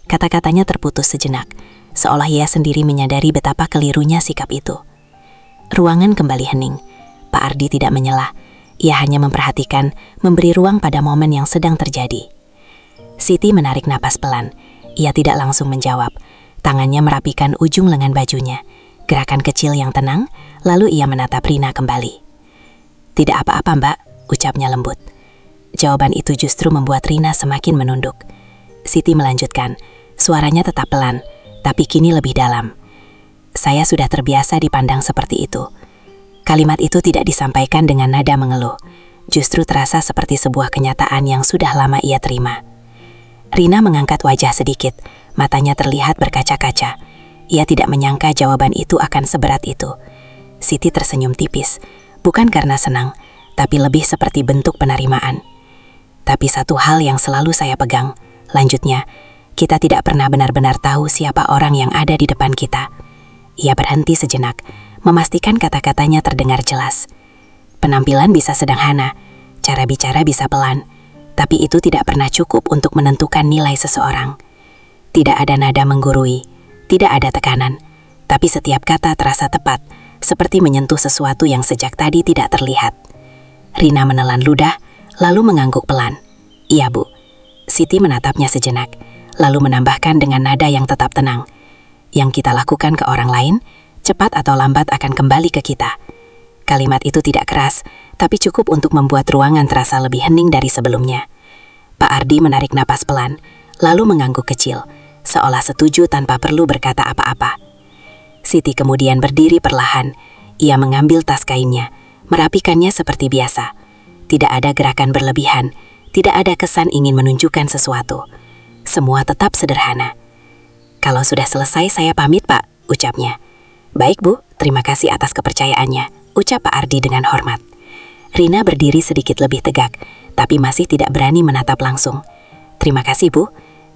Kata-katanya terputus sejenak, seolah ia sendiri menyadari betapa kelirunya sikap itu. Ruangan kembali hening. Pak Ardi tidak menyela. Ia hanya memperhatikan, memberi ruang pada momen yang sedang terjadi. Siti menarik napas pelan. Ia tidak langsung menjawab. Tangannya merapikan ujung lengan bajunya. Gerakan kecil yang tenang, lalu ia menatap Rina kembali. "Tidak apa-apa, Mbak," ucapnya lembut. Jawaban itu justru membuat Rina semakin menunduk. Siti melanjutkan, suaranya tetap pelan, tapi kini lebih dalam. "Saya sudah terbiasa dipandang seperti itu." Kalimat itu tidak disampaikan dengan nada mengeluh, justru terasa seperti sebuah kenyataan yang sudah lama ia terima. Rina mengangkat wajah sedikit, matanya terlihat berkaca-kaca. Ia tidak menyangka jawaban itu akan seberat itu. Siti tersenyum tipis, bukan karena senang, tapi lebih seperti bentuk penerimaan. "Tapi satu hal yang selalu saya pegang," lanjutnya, "kita tidak pernah benar-benar tahu siapa orang yang ada di depan kita." Ia berhenti sejenak, memastikan kata-katanya terdengar jelas. Penampilan bisa sederhana, cara bicara bisa pelan, tapi itu tidak pernah cukup untuk menentukan nilai seseorang. Tidak ada nada menggurui, tidak ada tekanan, tapi setiap kata terasa tepat, seperti menyentuh sesuatu yang sejak tadi tidak terlihat. Rina menelan ludah, lalu mengangguk pelan. "Iya, Bu." Siti menatapnya sejenak, lalu menambahkan dengan nada yang tetap tenang. "Yang kita lakukan ke orang lain, cepat atau lambat akan kembali ke kita." Kalimat itu tidak keras, tapi cukup untuk membuat ruangan terasa lebih hening dari sebelumnya. Pak Ardi menarik napas pelan, lalu mengangguk kecil, seolah setuju tanpa perlu berkata apa-apa. Siti kemudian berdiri perlahan. Ia mengambil tas kainnya, merapikannya seperti biasa. Tidak ada gerakan berlebihan, tidak ada kesan ingin menunjukkan sesuatu. Semua tetap sederhana. "Kalau sudah selesai saya pamit, Pak," ucapnya. "Baik, Bu, terima kasih atas kepercayaannya," ucap Pak Ardi dengan hormat. Rina berdiri sedikit lebih tegak, tapi masih tidak berani menatap langsung. "Terima kasih, Bu."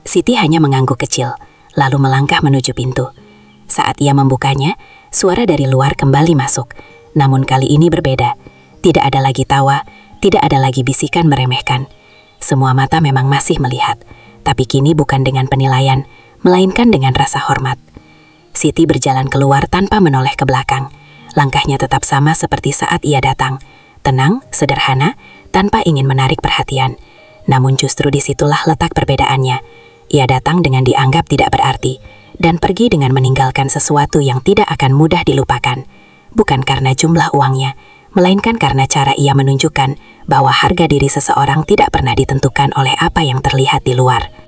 Siti hanya mengangguk kecil, lalu melangkah menuju pintu. Saat ia membukanya, suara dari luar kembali masuk, namun kali ini berbeda. Tidak ada lagi tawa, tidak ada lagi bisikan meremehkan. Semua mata memang masih melihat, tapi kini bukan dengan penilaian, melainkan dengan rasa hormat. Siti berjalan keluar tanpa menoleh ke belakang. Langkahnya tetap sama seperti saat ia datang. Tenang, sederhana, tanpa ingin menarik perhatian. Namun justru disitulah letak perbedaannya. Ia datang dengan dianggap tidak berarti, dan pergi dengan meninggalkan sesuatu yang tidak akan mudah dilupakan. Bukan karena jumlah uangnya, melainkan karena cara ia menunjukkan bahwa harga diri seseorang tidak pernah ditentukan oleh apa yang terlihat di luar.